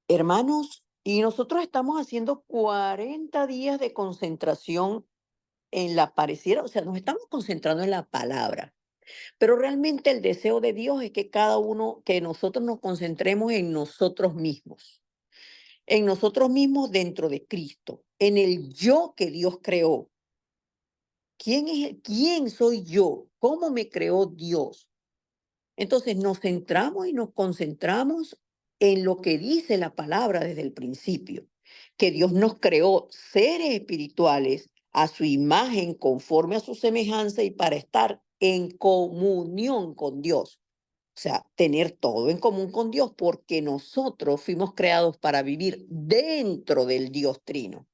Hermanos, y nosotros estamos haciendo 40 días de concentración en la pareciera, o sea, nos estamos concentrando en la palabra, pero realmente el deseo de Dios es que cada uno, que nosotros nos concentremos en nosotros mismos dentro de Cristo, en el yo que Dios creó. ¿Quién soy yo? ¿Cómo me creó Dios? Entonces nos centramos y nos concentramos en lo que dice la palabra desde el principio, que Dios nos creó seres espirituales a su imagen, conforme a su semejanza y para estar en comunión con Dios. O sea, tener todo en común con Dios, porque nosotros fuimos creados para vivir dentro del Dios Trino.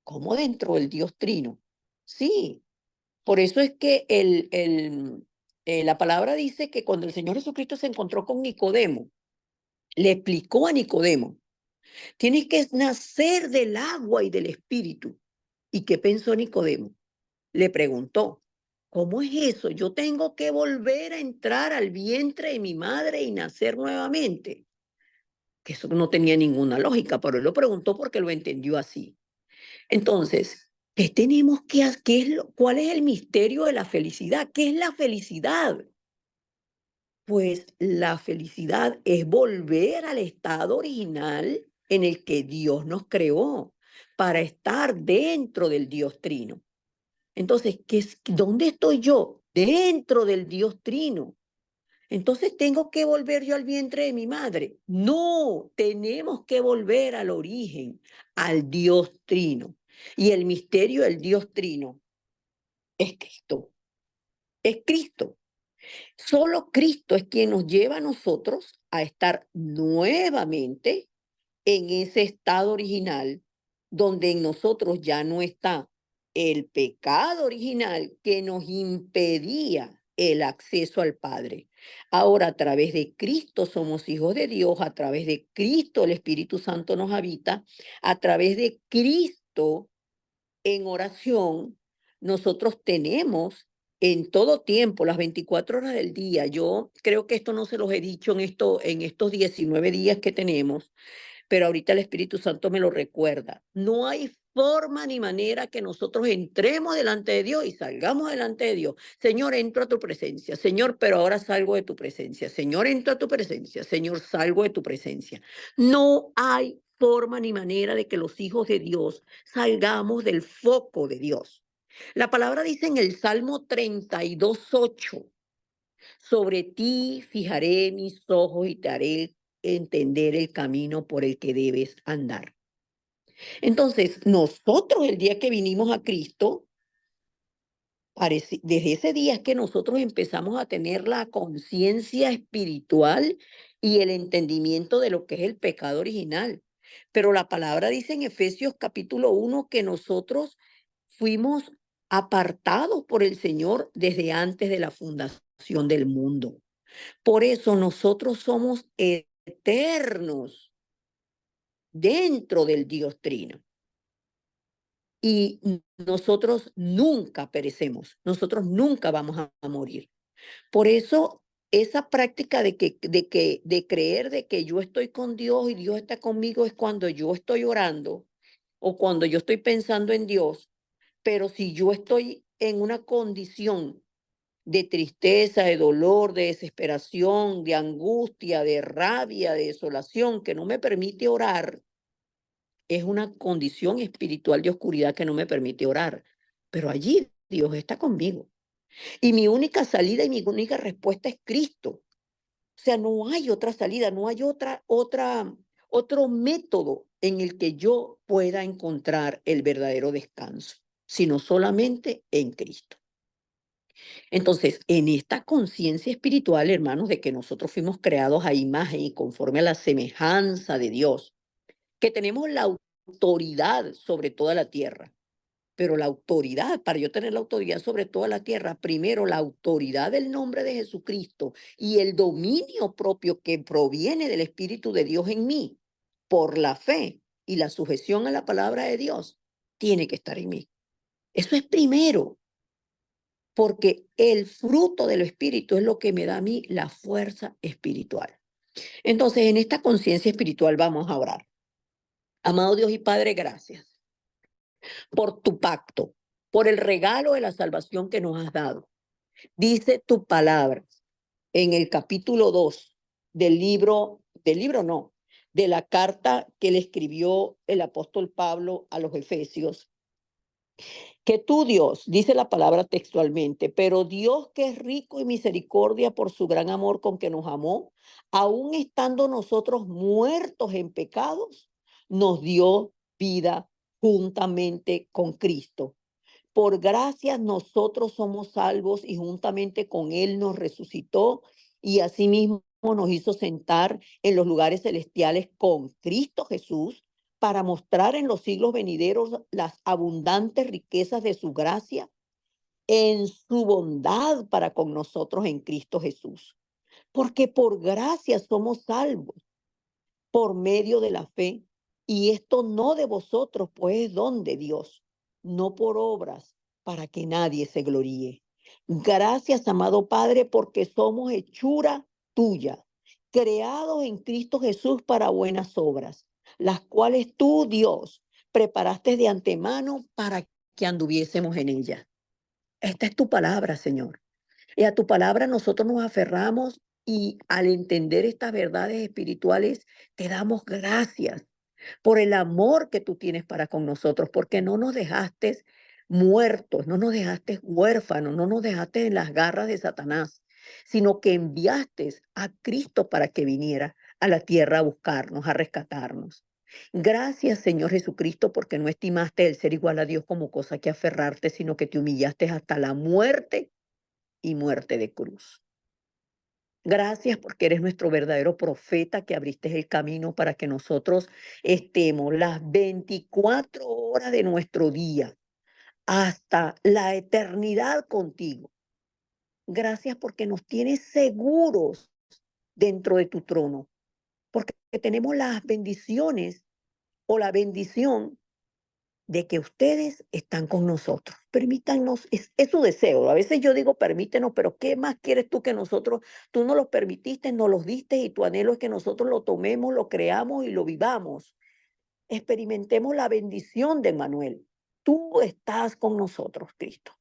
¿Cómo dentro del Dios Trino? Sí, por eso es que la palabra dice que cuando el Señor Jesucristo se encontró con Nicodemo, le explicó a Nicodemo, tienes que nacer del agua y del espíritu. ¿Y qué pensó Nicodemo? Le preguntó, ¿cómo es eso? Yo tengo que volver a entrar al vientre de mi madre y nacer nuevamente. Que eso no tenía ninguna lógica, pero él lo preguntó porque lo entendió así. Entonces, ¿qué tenemos que hacer? ¿Cuál es el misterio de la felicidad? ¿Qué es la felicidad? Pues la felicidad es volver al estado original en el que Dios nos creó para estar dentro del Dios Trino. Entonces, ¿dónde estoy yo? Dentro del Dios Trino. Entonces, ¿tengo que volver yo al vientre de mi madre? No, tenemos que volver al origen, al Dios Trino. Y el misterio del Dios Trino es Cristo. Es Cristo. Solo Cristo es quien nos lleva a nosotros a estar nuevamente en ese estado original donde en nosotros ya no está el pecado original que nos impedía el acceso al Padre. Ahora, a través de Cristo somos hijos de Dios, a través de Cristo el Espíritu Santo nos habita, a través de Cristo en oración, nosotros tenemos en todo tiempo, las 24 horas del día. Yo creo que esto no se los he dicho en estos 19 días que tenemos, pero ahorita el Espíritu Santo me lo recuerda. No hay forma ni manera que nosotros entremos delante de Dios y salgamos delante de Dios. Señor, entro a tu presencia. Señor, pero ahora salgo de tu presencia. Señor, entro a tu presencia. Señor, salgo de tu presencia. No hay forma ni manera de que los hijos de Dios salgamos del foco de Dios. La palabra dice en el Salmo 32:8, sobre ti fijaré mis ojos y te haré entender el camino por el que debes andar. Entonces, nosotros el día que vinimos a Cristo, desde ese día es que nosotros empezamos a tener la conciencia espiritual y el entendimiento de lo que es el pecado original. Pero la palabra dice en Efesios capítulo 1 que nosotros fuimos apartados por el Señor desde antes de la fundación del mundo. Por eso nosotros somos eternos dentro del Dios Trino. Y nosotros nunca perecemos, nosotros nunca vamos a morir. Por eso, esa práctica de creer de que yo estoy con Dios y Dios está conmigo es cuando yo estoy orando o cuando yo estoy pensando en Dios, pero si yo estoy en una condición de tristeza, de dolor, de desesperación, de angustia, de rabia, de desolación, que no me permite orar, es una condición espiritual de oscuridad que no me permite orar. Pero allí Dios está conmigo. Y mi única salida y mi única respuesta es Cristo. O sea, no hay otra salida, no hay otro método en el que yo pueda encontrar el verdadero descanso, sino solamente en Cristo. Entonces, en esta conciencia espiritual, hermanos, de que nosotros fuimos creados a imagen y conforme a la semejanza de Dios, que tenemos la autoridad sobre toda la tierra. Pero la autoridad, para yo tener la autoridad sobre toda la tierra, primero la autoridad del nombre de Jesucristo y el dominio propio que proviene del Espíritu de Dios en mí, por la fe y la sujeción a la palabra de Dios, tiene que estar en mí. Eso es primero, porque el fruto del Espíritu es lo que me da a mí la fuerza espiritual. Entonces, en esta conciencia espiritual vamos a orar. Amado Dios y Padre, gracias por tu pacto, por el regalo de la salvación que nos has dado. Dice tu palabra en el capítulo 2 de la carta que le escribió el apóstol Pablo a los Efesios, que tú, Dios, dice la palabra textualmente, pero Dios, que es rico en misericordia por su gran amor con que nos amó, aun estando nosotros muertos en pecados, nos dio vida juntamente con Cristo. Por gracia nosotros somos salvos y juntamente con Él nos resucitó y asimismo nos hizo sentar en los lugares celestiales con Cristo Jesús para mostrar en los siglos venideros las abundantes riquezas de su gracia en su bondad para con nosotros en Cristo Jesús. Porque por gracia somos salvos por medio de la fe. Y esto no de vosotros, pues es don de Dios, no por obras, para que nadie se gloríe. Gracias, amado Padre, porque somos hechura tuya, creados en Cristo Jesús para buenas obras, las cuales tú, Dios, preparaste de antemano para que anduviésemos en ellas. Esta es tu palabra, Señor. Y a tu palabra nosotros nos aferramos y al entender estas verdades espirituales, te damos gracias por el amor que tú tienes para con nosotros, porque no nos dejaste muertos, no nos dejaste huérfanos, no nos dejaste en las garras de Satanás, sino que enviaste a Cristo para que viniera a la tierra a buscarnos, a rescatarnos. Gracias, Señor Jesucristo, porque no estimaste el ser igual a Dios como cosa que aferrarte, sino que te humillaste hasta la muerte y muerte de cruz. Gracias porque eres nuestro verdadero profeta que abriste el camino para que nosotros estemos las 24 horas de nuestro día hasta la eternidad contigo. Gracias porque nos tienes seguros dentro de tu trono, porque tenemos las bendiciones o la bendición de que ustedes están con nosotros. Permítanos, es su deseo. A veces yo digo, permítenos, pero ¿qué más quieres tú que nosotros? Tú nos los permitiste, nos los diste y tu anhelo es que nosotros lo tomemos, lo creamos y lo vivamos. Experimentemos la bendición de Emmanuel. Tú estás con nosotros, Cristo.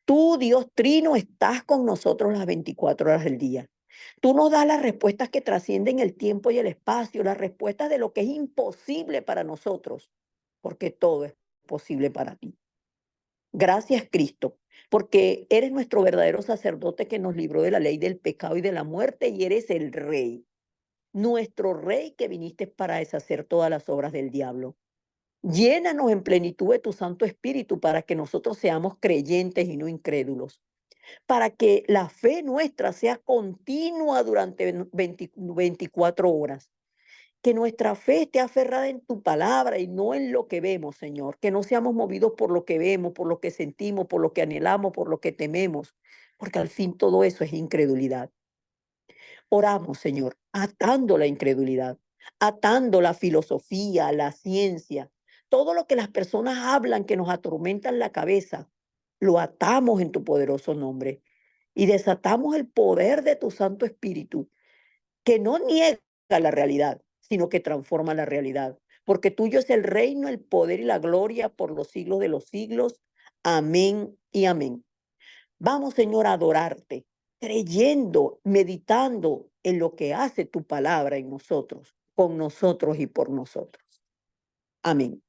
Tú, Dios Trino, estás con nosotros las 24 horas del día. Tú nos das las respuestas que trascienden el tiempo y el espacio, las respuestas de lo que es imposible para nosotros, porque todo es posible para ti. Gracias, Cristo, porque eres nuestro verdadero sacerdote que nos libró de la ley del pecado y de la muerte y eres el Rey, nuestro Rey que viniste para deshacer todas las obras del diablo. Llénanos en plenitud de tu Santo Espíritu para que nosotros seamos creyentes y no incrédulos, para que la fe nuestra sea continua durante 24 horas. Que nuestra fe esté aferrada en tu palabra y no en lo que vemos, Señor. Que no seamos movidos por lo que vemos, por lo que sentimos, por lo que anhelamos, por lo que tememos, porque al fin todo eso es incredulidad. Oramos, Señor, atando la incredulidad, atando la filosofía, la ciencia, todo lo que las personas hablan que nos atormentan la cabeza, lo atamos en tu poderoso nombre y desatamos el poder de tu Santo Espíritu que no niega la realidad, sino que transforma la realidad. Porque tuyo es el reino, el poder y la gloria por los siglos de los siglos. Amén y amén. Vamos, Señor, a adorarte, creyendo, meditando en lo que hace tu palabra en nosotros, con nosotros y por nosotros. Amén.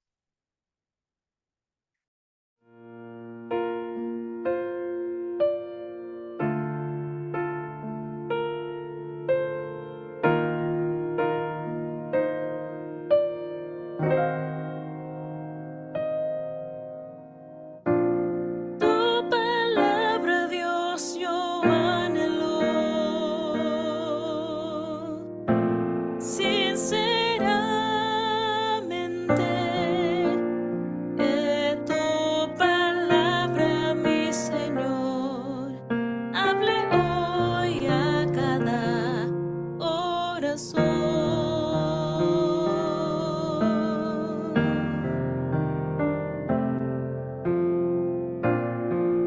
Tu palabra, Dios, yo anhelo sinceramente. Tu palabra, mi Señor, hable hoy a cada corazón.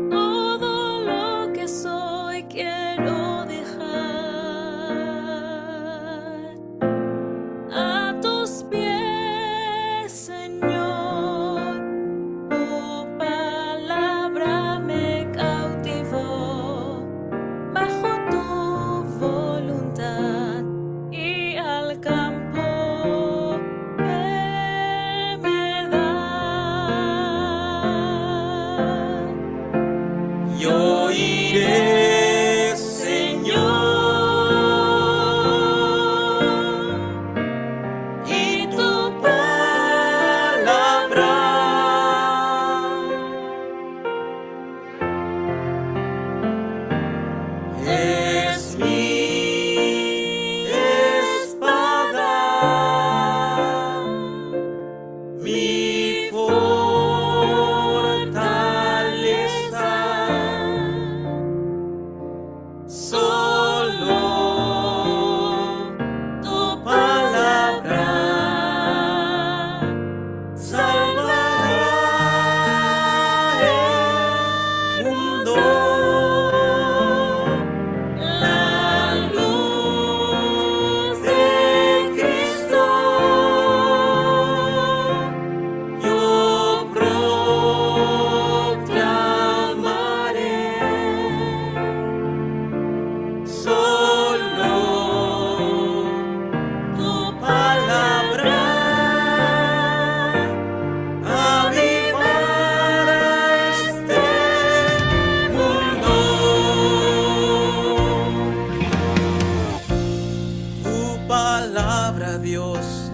Todo lo que soy quiero dejar a tus pies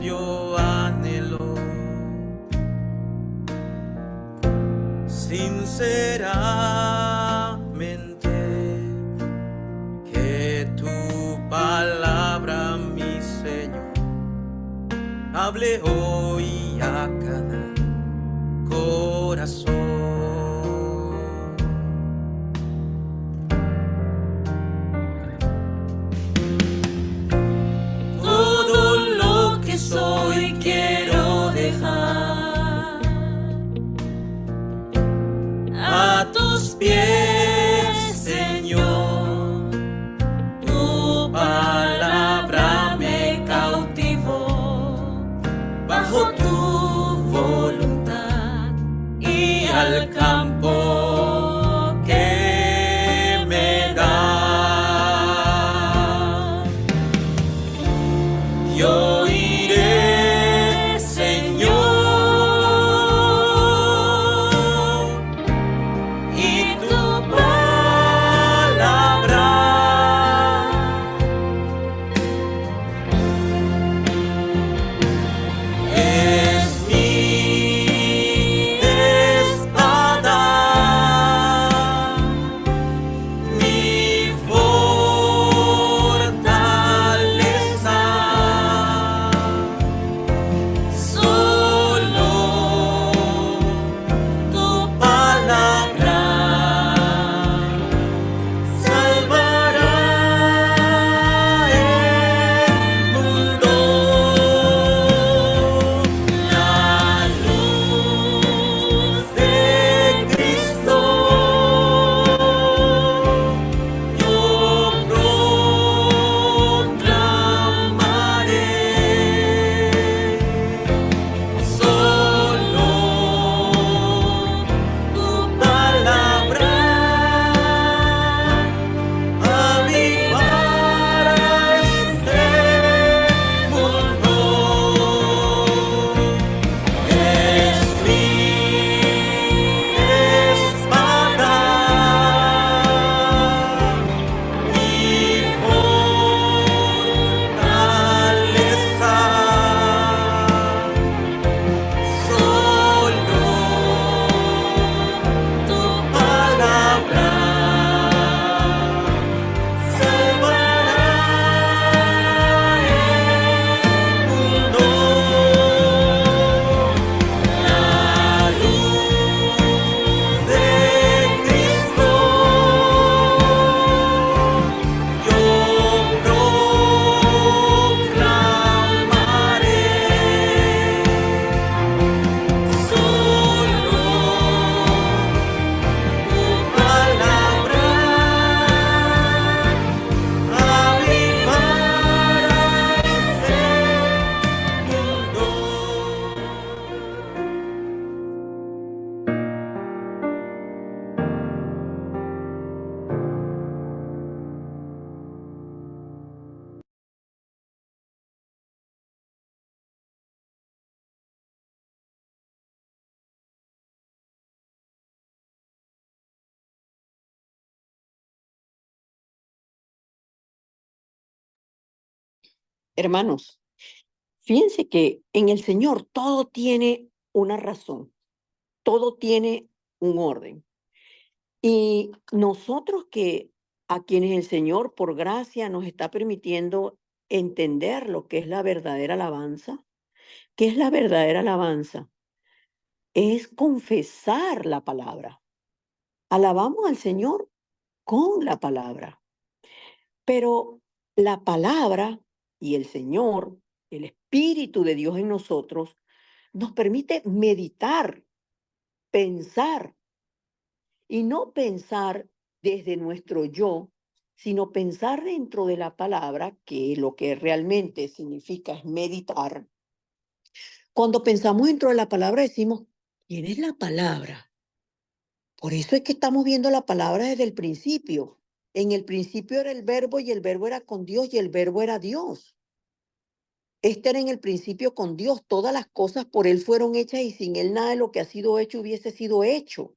yo anhelo sinceramente que tu palabra, mi Señor, hable hoy a cada corazón. Todo lo que soy quiero dejar a tus pies, Señor. Tu palabra me cautivó bajo tu voluntad y al campo que me das. Yo iré, Señor, y tu palabra es mi espada, mi fortaleza. Solo tu palabra salvará el mundo. La luz de Cristo yo proclamaré. Solo tu palabra avivará este mundo. Es mi espada, mi fortaleza. Solo tu palabra salvará el mundo. La luz de Cristo yo proclamaré. Solo tu palabra avivará este mundo. Hermanos, fíjense que en el Señor todo tiene una razón, todo tiene un orden. Y nosotros que a quienes el Señor por gracia nos está permitiendo entender lo que es la verdadera alabanza, ¿qué es la verdadera alabanza? Es confesar la palabra. Alabamos al Señor con la palabra. Pero la palabra y el Señor, el Espíritu de Dios en nosotros, nos permite meditar, pensar, y no pensar desde nuestro yo, sino pensar dentro de la palabra, que lo que realmente significa es meditar. Cuando pensamos dentro de la palabra decimos, ¿quién es la palabra? Por eso es que estamos viendo la palabra desde el principio. En el principio era el verbo y el verbo era con Dios y el verbo era Dios. Este era en el principio con Dios. Todas las cosas por Él fueron hechas y sin Él nada de lo que ha sido hecho hubiese sido hecho.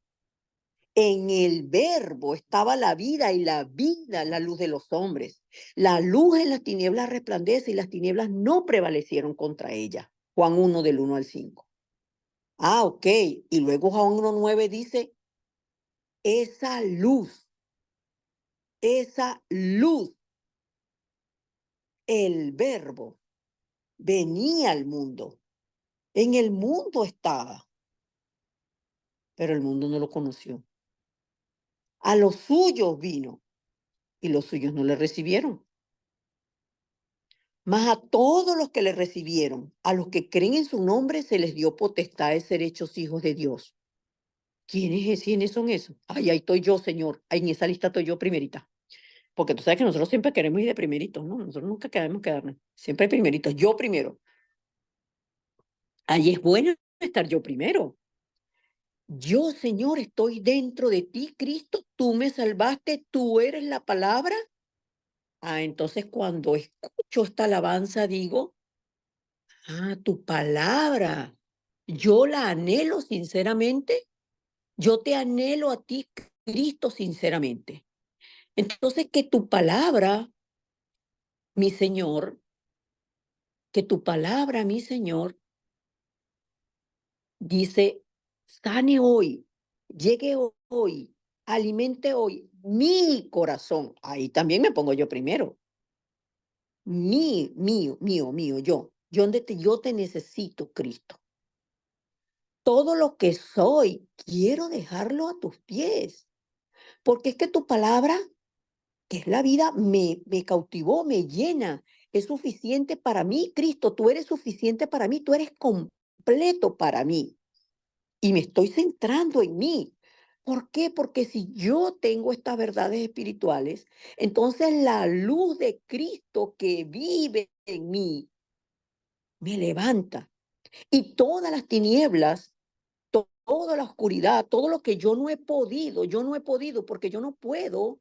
En el verbo estaba la vida y la vida la luz de los hombres. La luz en las tinieblas resplandece y las tinieblas no prevalecieron contra ella. Juan 1 del 1 al 5. Ah, ok. Y luego Juan 1:9 dice, esa luz, el verbo, venía al mundo. En el mundo estaba, pero el mundo no lo conoció. A los suyos vino y los suyos no le recibieron. Mas a todos los que le recibieron, a los que creen en su nombre, se les dio potestad de ser hechos hijos de Dios. ¿Quiénes son esos? Ay, ahí estoy yo, Señor. Ahí en esa lista estoy yo primerita. Porque tú sabes que nosotros siempre queremos ir de primeritos, ¿no? Nosotros nunca queremos quedarnos. Siempre primeritos. Yo primero. Ahí es bueno estar yo primero. Yo, Señor, estoy dentro de ti, Cristo. Tú me salvaste. Tú eres la palabra. Ah, entonces cuando escucho esta alabanza digo, ah, tu palabra. Yo la anhelo sinceramente. Yo te anhelo a ti, Cristo, sinceramente. Entonces, que tu palabra, mi Señor, que tu palabra, mi Señor, dice, sane hoy, llegue hoy, alimente hoy mi corazón. Ahí también me pongo yo primero. Mío, yo. Yo te necesito, Cristo. Todo lo que soy, quiero dejarlo a tus pies. Porque es que tu palabra, que es la vida, me cautivó, me llena. Es suficiente para mí, Cristo. Tú eres suficiente para mí. Tú eres completo para mí. Y me estoy centrando en mí. ¿Por qué? Porque si yo tengo estas verdades espirituales, entonces la luz de Cristo que vive en mí me levanta. Y todas las tinieblas, toda la oscuridad, todo lo que yo no he podido, porque yo no puedo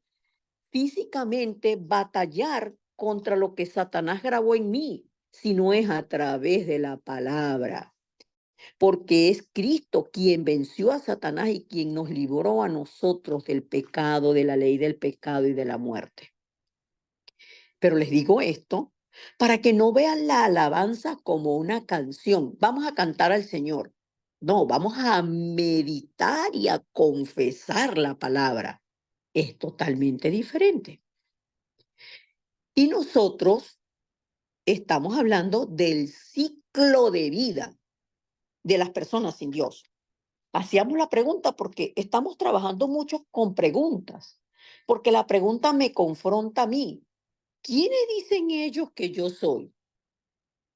físicamente batallar contra lo que Satanás grabó en mí, si no es a través de la palabra. Porque es Cristo quien venció a Satanás y quien nos libró a nosotros del pecado, de la ley del pecado y de la muerte. Pero les digo esto para que no vean la alabanza como una canción. Vamos a cantar al Señor. No, vamos a meditar y a confesar la palabra. Es totalmente diferente. Y nosotros estamos hablando del ciclo de vida de las personas sin Dios. Hacíamos la pregunta porque estamos trabajando mucho con preguntas, porque la pregunta me confronta a mí. ¿Quiénes dicen ellos que yo soy?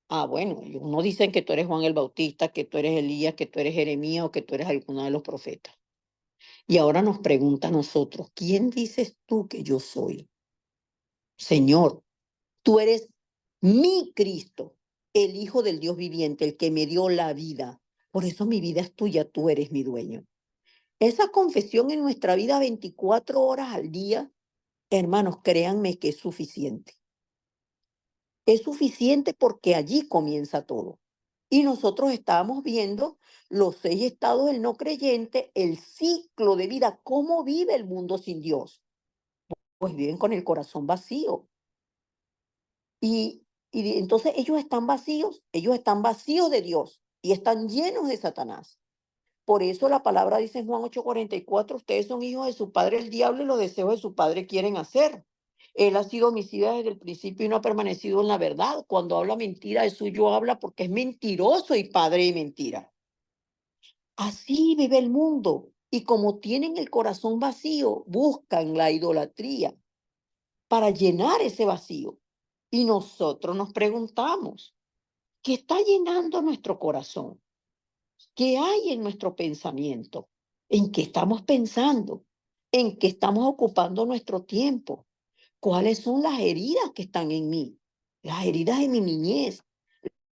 Ah, bueno, unos dicen que tú eres Juan el Bautista, que tú eres Elías, que tú eres Jeremías o que tú eres alguno de los profetas. Y ahora nos pregunta a nosotros, ¿quién dices tú que yo soy? Señor, tú eres mi Cristo, el Hijo del Dios viviente, el que me dio la vida. Por eso mi vida es tuya, tú eres mi dueño. Esa confesión en nuestra vida 24 horas al día, hermanos, créanme que es suficiente. Es suficiente porque allí comienza todo. Y nosotros estábamos viendo los 6 estados del no creyente, el ciclo de vida, cómo vive el mundo sin Dios. Pues viven con el corazón vacío. Entonces ellos están vacíos de Dios y están llenos de Satanás. Por eso la palabra dice en Juan 8:44, ustedes son hijos de su padre el diablo y los deseos de su padre quieren hacer. Él ha sido homicida desde el principio y no ha permanecido en la verdad. Cuando habla mentira, de suyo habla porque es mentiroso y padre de mentira. Así vive el mundo. Y como tienen el corazón vacío, buscan la idolatría para llenar ese vacío. Y nosotros nos preguntamos, ¿qué está llenando nuestro corazón? ¿Qué hay en nuestro pensamiento? ¿En qué estamos pensando? ¿En qué estamos ocupando nuestro tiempo? ¿Cuáles son las heridas que están en mí? Las heridas de mi niñez,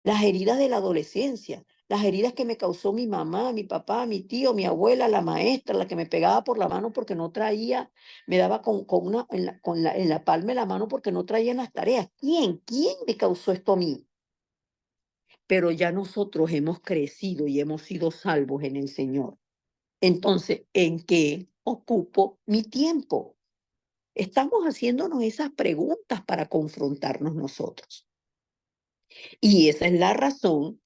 las heridas de la adolescencia, las heridas que me causó mi mamá, mi papá, mi tío, mi abuela, la maestra, la que me pegaba por la mano porque no traía, me daba en la palma de la mano porque no traían las tareas. ¿Quién me causó esto a mí? Pero ya nosotros hemos crecido y hemos sido salvos en el Señor. Entonces, ¿en qué ocupo mi tiempo? Estamos haciéndonos esas preguntas para confrontarnos nosotros. Y esa es la razón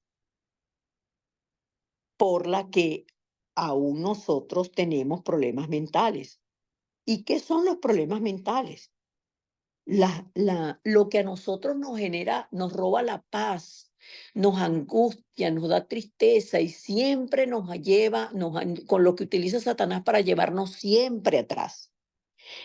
por la que aún nosotros tenemos problemas mentales. ¿Y qué son los problemas mentales? Lo que a nosotros nos genera, nos roba la paz, nos angustia, nos da tristeza y siempre nos lleva, con lo que utiliza Satanás para llevarnos siempre atrás.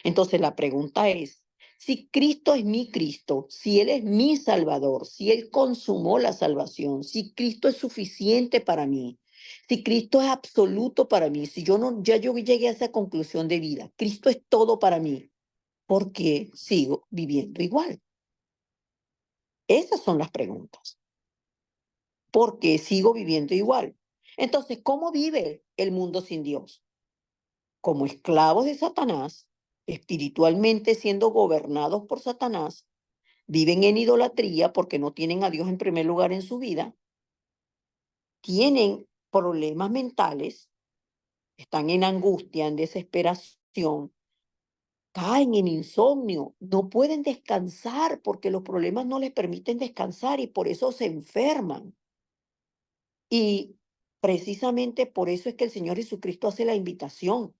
Entonces la pregunta es, si Cristo es mi Cristo, si Él es mi Salvador, si Él consumó la salvación, si Cristo es suficiente para mí, si Cristo es absoluto para mí, si yo no, ya yo llegué a esa conclusión de vida, Cristo es todo para mí, ¿por qué sigo viviendo igual? Esas son las preguntas. ¿Por qué sigo viviendo igual? Entonces, ¿cómo vive el mundo sin Dios? Como esclavos de Satanás, espiritualmente siendo gobernados por Satanás, viven en idolatría porque no tienen a Dios en primer lugar en su vida, tienen problemas mentales, están en angustia, en desesperación, caen en insomnio, no pueden descansar porque los problemas no les permiten descansar y por eso se enferman. Y precisamente por eso es que el Señor Jesucristo hace la invitación.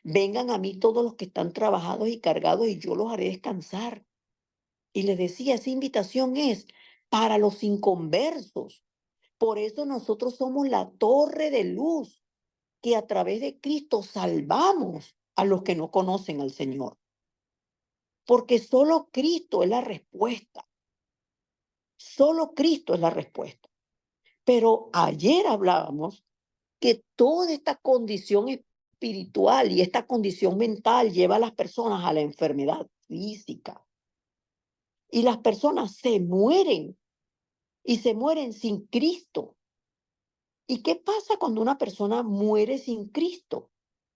Vengan a mí todos los que están trabajados y cargados y yo los haré descansar. Y les decía, esa invitación es para los inconversos. Por eso nosotros somos la torre de luz que a través de Cristo salvamos a los que no conocen al Señor. Porque solo Cristo es la respuesta. Solo Cristo es la respuesta. Pero ayer hablábamos que toda esta condición espiritual y esta condición mental lleva a las personas a la enfermedad física. Y las personas se mueren y se mueren sin Cristo. ¿Y qué pasa cuando una persona muere sin Cristo?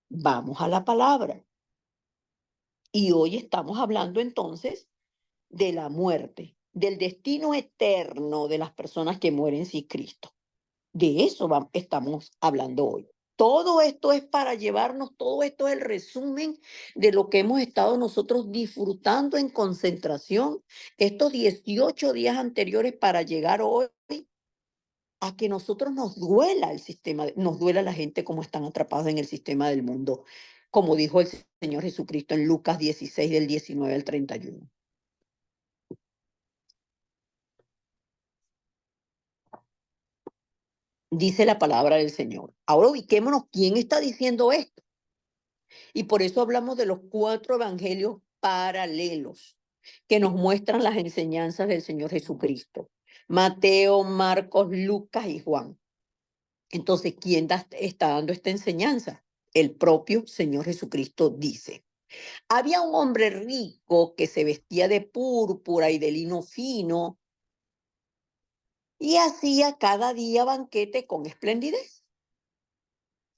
Vamos a la palabra. Y hoy estamos hablando entonces de la muerte, del destino eterno de las personas que mueren sin Cristo. De eso estamos hablando hoy. Todo esto es para llevarnos, todo esto es el resumen de lo que hemos estado nosotros disfrutando en concentración estos 18 días anteriores para llegar hoy a que nosotros nos duela el sistema, nos duela la gente como están atrapados en el sistema del mundo, como dijo el Señor Jesucristo en Lucas 16 del 19 al 31. Dice la palabra del Señor. Ahora ubiquémonos quién está diciendo esto. Y por eso hablamos de los 4 evangelios paralelos que nos muestran las enseñanzas del Señor Jesucristo. Mateo, Marcos, Lucas y Juan. Entonces, ¿quién está dando esta enseñanza? El propio Señor Jesucristo dice. Había un hombre rico que se vestía de púrpura y de lino fino y hacía cada día banquete con esplendidez.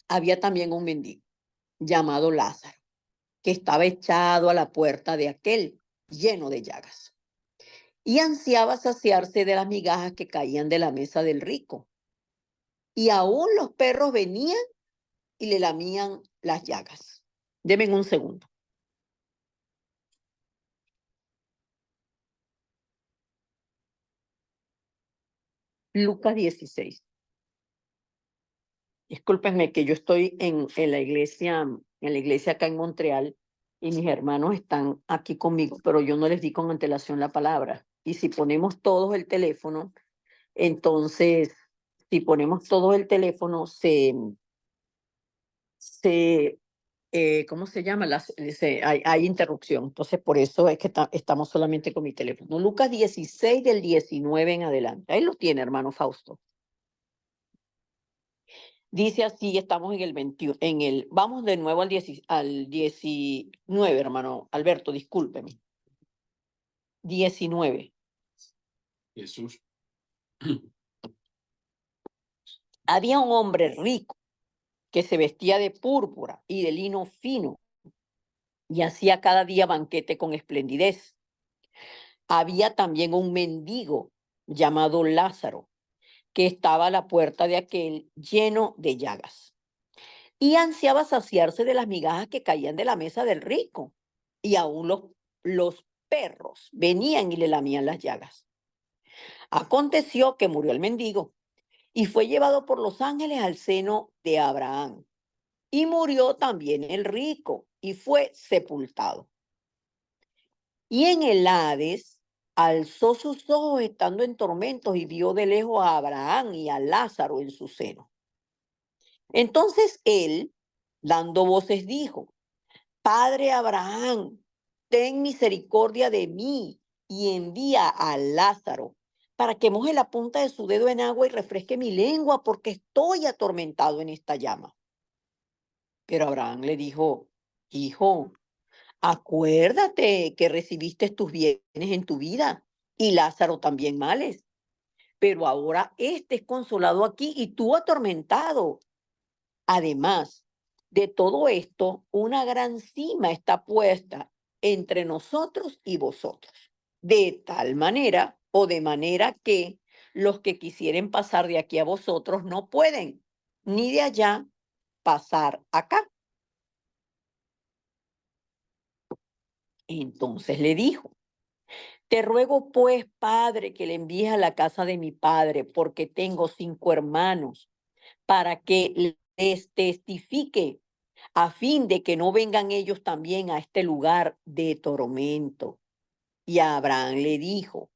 Había también un mendigo llamado Lázaro, que estaba echado a la puerta de aquel, lleno de llagas, y ansiaba saciarse de las migajas que caían de la mesa del rico. Y aún los perros venían y le lamían las llagas. Denme un segundo. Lucas 16. Discúlpenme que yo estoy en la iglesia acá en Montreal y mis hermanos están aquí conmigo, pero yo no les di con antelación la palabra. Y si ponemos todos el teléfono, entonces, si ponemos todo el teléfono, ¿cómo se llama? Hay interrupción. Entonces, por eso es que estamos solamente con mi teléfono. Lucas 16 del 19 en adelante. Ahí lo tiene, hermano Fausto. Dice así, estamos en el 21, vamos de nuevo al 19, hermano Alberto, discúlpeme. 19. Jesús. Había un hombre rico que se vestía de púrpura y de lino fino y hacía cada día banquete con esplendidez. Había también un mendigo llamado Lázaro, que estaba a la puerta de aquel lleno de llagas. y ansiaba saciarse de las migajas que caían de la mesa del rico. Y aún los perros venían y le lamían las llagas. Aconteció que murió el mendigo y fue llevado por los ángeles al seno de Abraham. Y murió también el rico y fue sepultado. Y en el Hades alzó sus ojos estando en tormentos y vio de lejos a Abraham y a Lázaro en su seno. Entonces él, dando voces, dijo: Padre Abraham, ten misericordia de mí y envía a Lázaro para que moje la punta de su dedo en agua y refresque mi lengua, porque estoy atormentado en esta llama. Pero Abraham le dijo: Hijo, acuérdate que recibiste tus bienes en tu vida y Lázaro también males, pero ahora este es consolado aquí y tú atormentado. Además de todo esto, una gran cima está puesta entre nosotros y vosotros, de tal manera o de manera que los que quisieren pasar de aquí a vosotros no pueden, ni de allá pasar acá. Entonces le dijo: Te ruego pues, Padre, que le envíes a la casa de mi padre, porque tengo 5 hermanos, para que les testifique, a fin de que no vengan ellos también a este lugar de tormento. Y Abraham le dijo: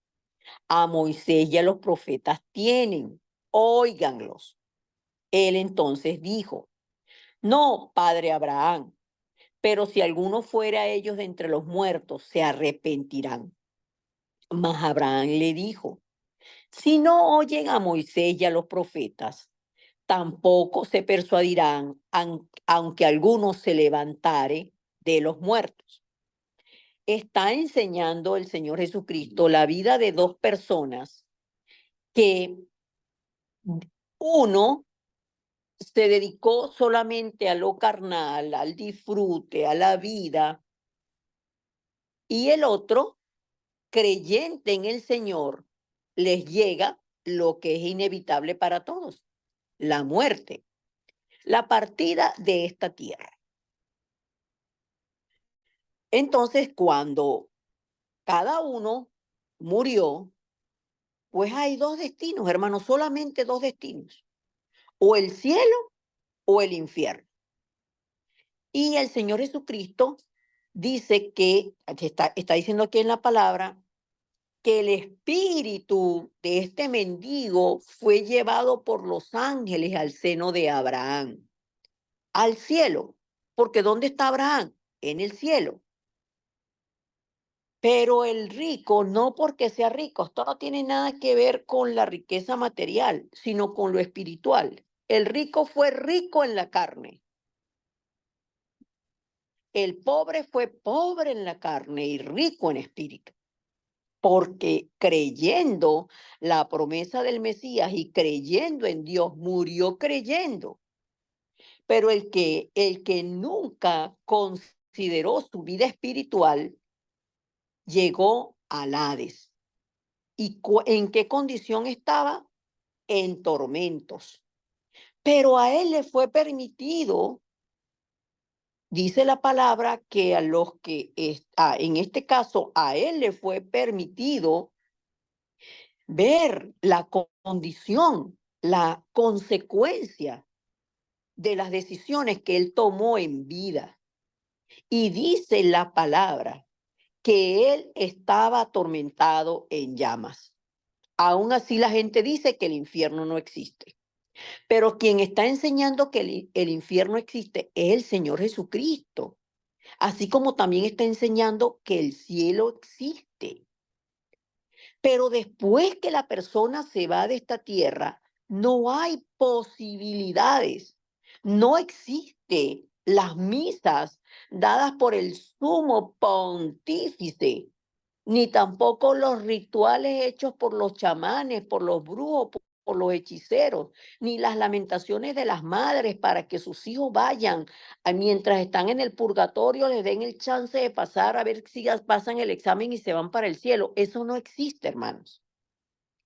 A Moisés y a los profetas tienen, óiganlos. Él entonces dijo: No, padre Abraham, pero si alguno fuera a ellos de entre los muertos, se arrepentirán. Mas Abraham le dijo: Si no oyen a Moisés y a los profetas, tampoco se persuadirán, aunque alguno se levantare de los muertos. Está enseñando el Señor Jesucristo la vida de dos personas que uno se dedicó solamente a lo carnal, al disfrute, a la vida, y el otro, creyente en el Señor, les llega lo que es inevitable para todos: la muerte, la partida de esta tierra. Entonces, cuando cada uno murió, pues hay dos destinos, hermanos, solamente dos destinos: o el cielo o el infierno. Y el Señor Jesucristo dice que está diciendo aquí en la palabra, que el espíritu de este mendigo fue llevado por los ángeles al seno de Abraham, al cielo. Porque ¿dónde está Abraham? En el cielo. Pero el rico, no porque sea rico, esto no tiene nada que ver con la riqueza material, sino con lo espiritual. El rico fue rico en la carne. El pobre fue pobre en la carne y rico en espíritu. Porque creyendo la promesa del Mesías y creyendo en Dios, murió creyendo. Pero el que nunca consideró su vida espiritual, llegó al Hades. ¿Y en qué condición estaba? En tormentos. Pero a él le fue permitido, dice la palabra, que a los que, en este caso, a él le fue permitido ver la condición, la consecuencia de las decisiones que él tomó en vida. Y dice la palabra que él estaba atormentado en llamas. Aún así la gente dice que el infierno no existe. Pero quien está enseñando que el infierno existe es el Señor Jesucristo. Así como también está enseñando que el cielo existe. Pero después que la persona se va de esta tierra, no hay posibilidades. No existe las misas dadas por el sumo pontífice, ni tampoco los rituales hechos por los chamanes, por los brujos, por los hechiceros, ni las lamentaciones de las madres para que sus hijos vayan mientras están en el purgatorio, les den el chance de pasar a ver si pasan el examen y se van para el cielo. Eso no existe, hermanos.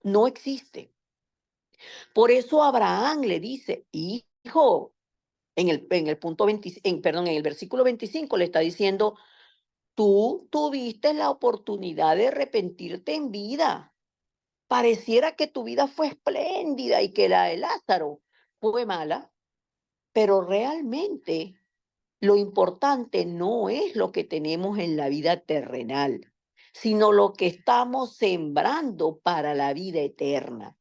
No existe. Por eso Abraham le dice: Hijo, en el punto 20, perdón, en el versículo 25 le está diciendo, tú tuviste la oportunidad de arrepentirte en vida. Pareciera que tu vida fue espléndida y que la de Lázaro fue mala, pero realmente lo importante no es lo que tenemos en la vida terrenal, sino lo que estamos sembrando para la vida eterna.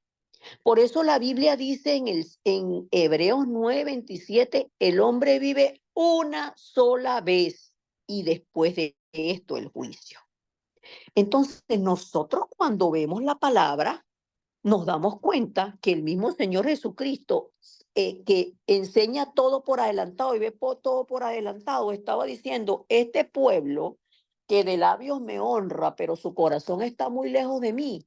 Por eso la Biblia dice en Hebreos 9:27, el hombre vive una sola vez y después de esto el juicio. Entonces nosotros cuando vemos la palabra, nos damos cuenta que el mismo Señor Jesucristo, que enseña todo por adelantado y ve todo por adelantado, estaba diciendo, este pueblo que de labios me honra, pero su corazón está muy lejos de mí,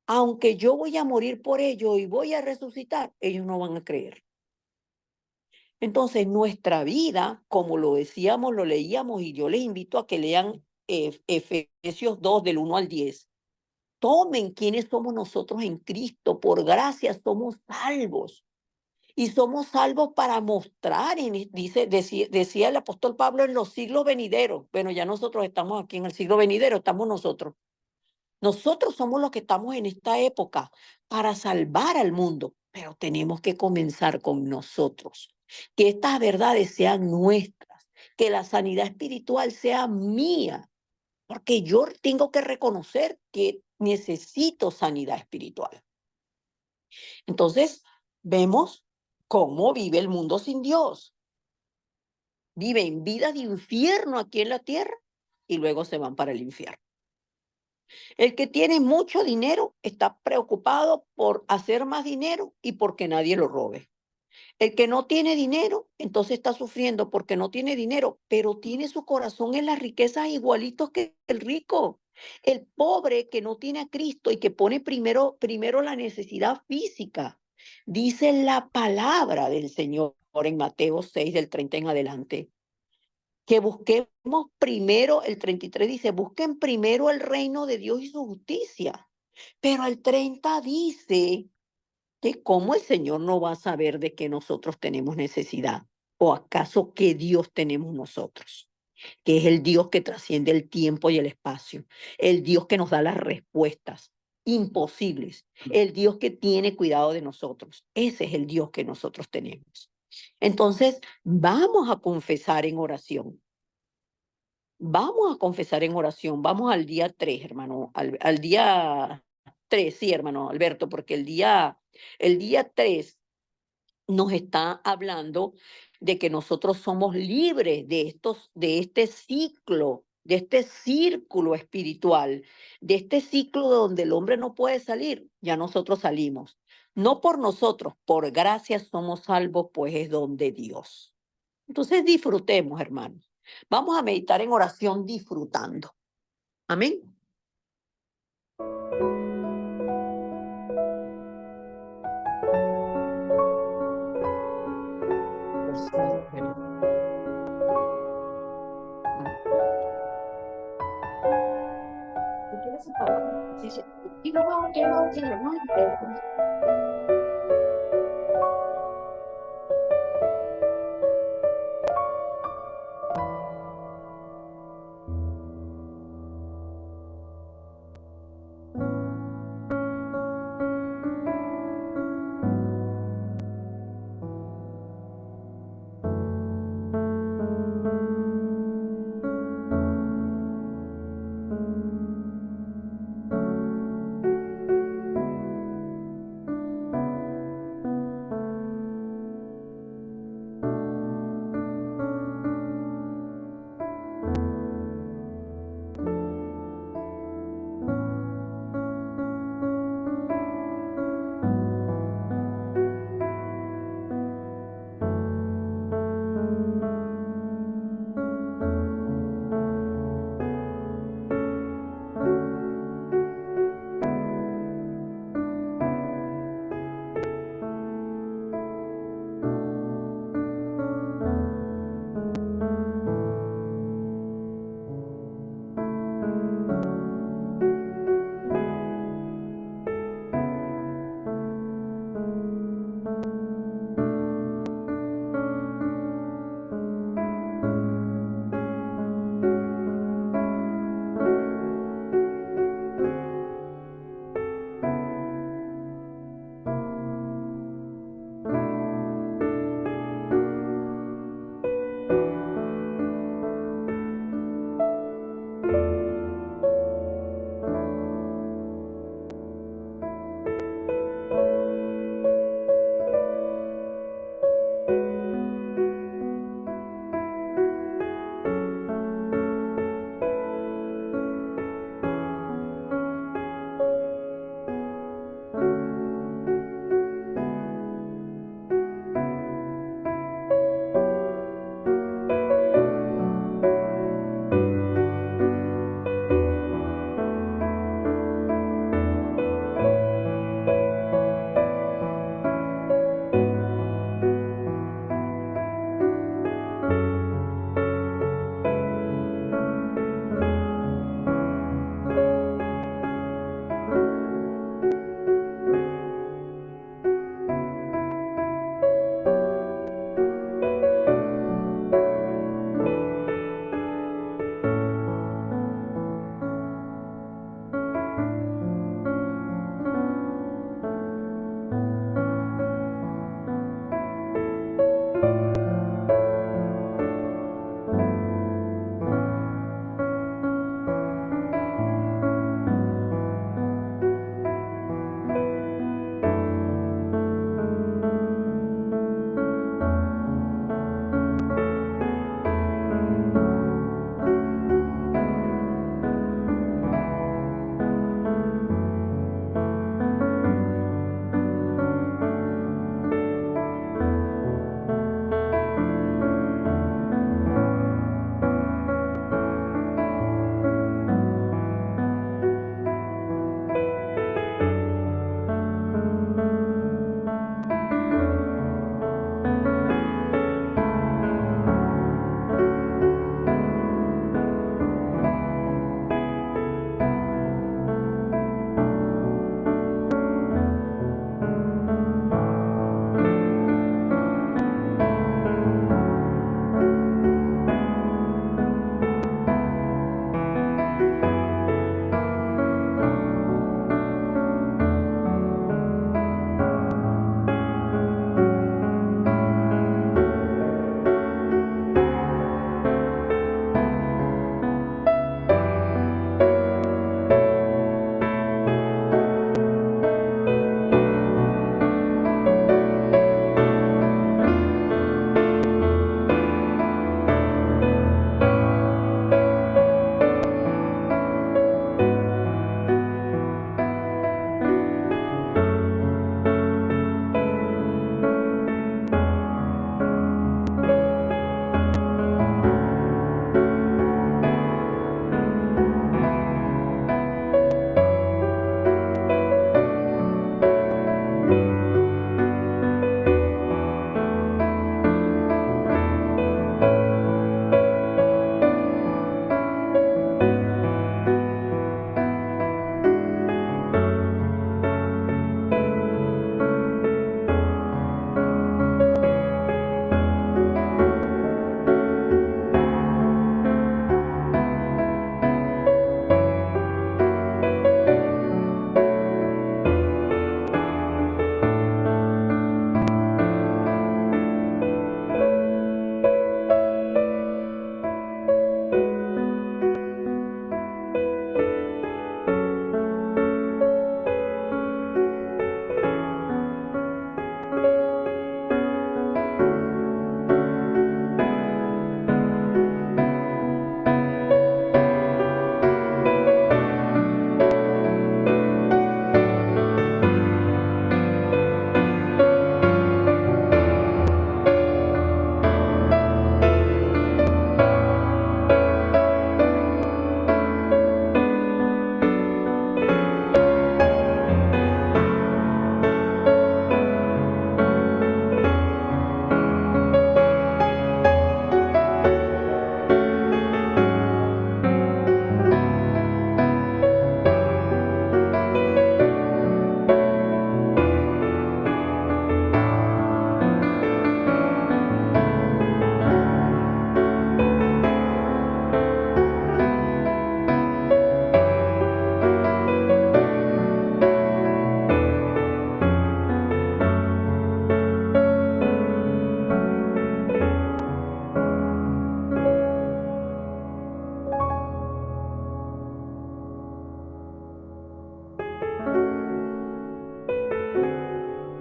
aunque yo voy a morir por ellos y voy a resucitar, ellos no van a creer. Entonces, nuestra vida, como lo decíamos, lo leíamos, y yo les invito a que lean Efesios 2 del 1 al 10. Tomen quiénes somos nosotros en Cristo. Por gracia somos salvos. Y somos salvos para mostrar, decía el apóstol Pablo, en los siglos venideros. Bueno, ya nosotros estamos aquí en el siglo venidero, estamos nosotros. Nosotros somos los que estamos en esta época para salvar al mundo, pero tenemos que comenzar con nosotros. Que estas verdades sean nuestras, que la sanidad espiritual sea mía, porque yo tengo que reconocer que necesito sanidad espiritual. Entonces, vemos cómo vive el mundo sin Dios. Viven vida de infierno aquí en la tierra y luego se van para el infierno. El que tiene mucho dinero está preocupado por hacer más dinero y porque nadie lo robe. El que no tiene dinero, entonces está sufriendo porque no tiene dinero, pero tiene su corazón en las riquezas igualitos que el rico. El pobre que no tiene a Cristo y que pone primero la necesidad física. Dice la palabra del Señor en Mateo 6, del 30 en adelante, que busquemos primero, el 33 dice, busquen primero el reino de Dios y su justicia. Pero el 30 dice que cómo el Señor no va a saber de que nosotros tenemos necesidad, o acaso qué Dios tenemos nosotros, que es el Dios que trasciende el tiempo y el espacio, el Dios que nos da las respuestas imposibles, el Dios que tiene cuidado de nosotros. Ese es el Dios que nosotros tenemos. Entonces, vamos a confesar en oración. Vamos a confesar en oración. Vamos al día 3, hermano, al día 3, sí, hermano Alberto, porque el día 3 nos está hablando de que nosotros somos libres de este ciclo, de este círculo espiritual, de este ciclo donde el hombre no puede salir. Ya nosotros salimos. No por nosotros, por gracia somos salvos, pues es don de Dios. Entonces disfrutemos, hermanos. Vamos a meditar en oración disfrutando. Amén.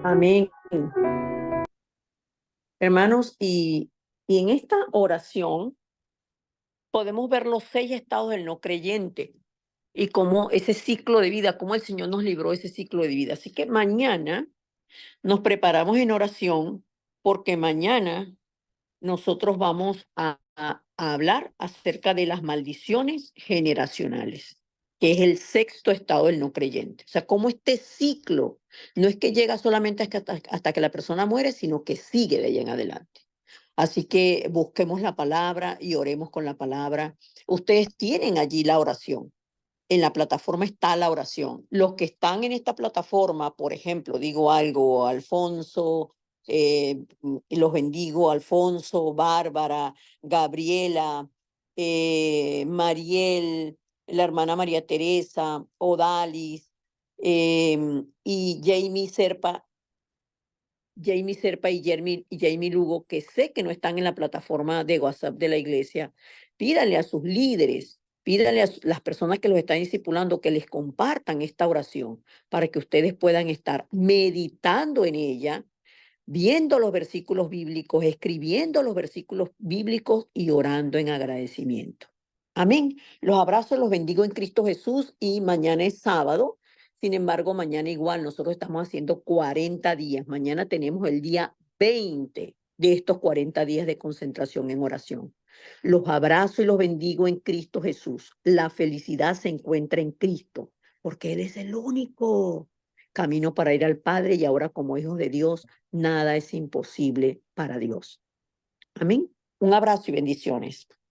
Amén. Hermanos, y en esta oración podemos ver los 6 estados del no creyente y cómo ese ciclo de vida, cómo el Señor nos libró de ese ciclo de vida. Así que mañana nos preparamos en oración porque mañana nosotros vamos a hablar acerca de las maldiciones generacionales, que es el 6º estado del no creyente. O sea, cómo este ciclo no es que llega solamente hasta que la persona muere, sino que sigue de allá en adelante. Así que busquemos la palabra y oremos con la palabra. Ustedes tienen allí la oración. En la plataforma está la oración. Los que están en esta plataforma, por ejemplo, digo algo, Alfonso, los bendigo, Alfonso, Bárbara, Gabriela, Mariel, la hermana María Teresa, Odalis, y Jamie Serpa y Jamie Lugo, que sé que no están en la plataforma de WhatsApp de la iglesia. Pídanle a sus líderes, pídanle a las personas que los están discipulando que les compartan esta oración para que ustedes puedan estar meditando en ella, viendo los versículos bíblicos, escribiendo los versículos bíblicos y orando en agradecimiento. Amén. Los abrazo, los bendigo en Cristo Jesús y mañana es sábado. Sin embargo, mañana igual nosotros estamos haciendo 40 días. Mañana tenemos el día 20 de estos 40 días de concentración en oración. Los abrazo y los bendigo en Cristo Jesús. La felicidad se encuentra en Cristo, porque Él es el único camino para ir al Padre y ahora como hijos de Dios, nada es imposible para Dios. Amén. Un abrazo y bendiciones.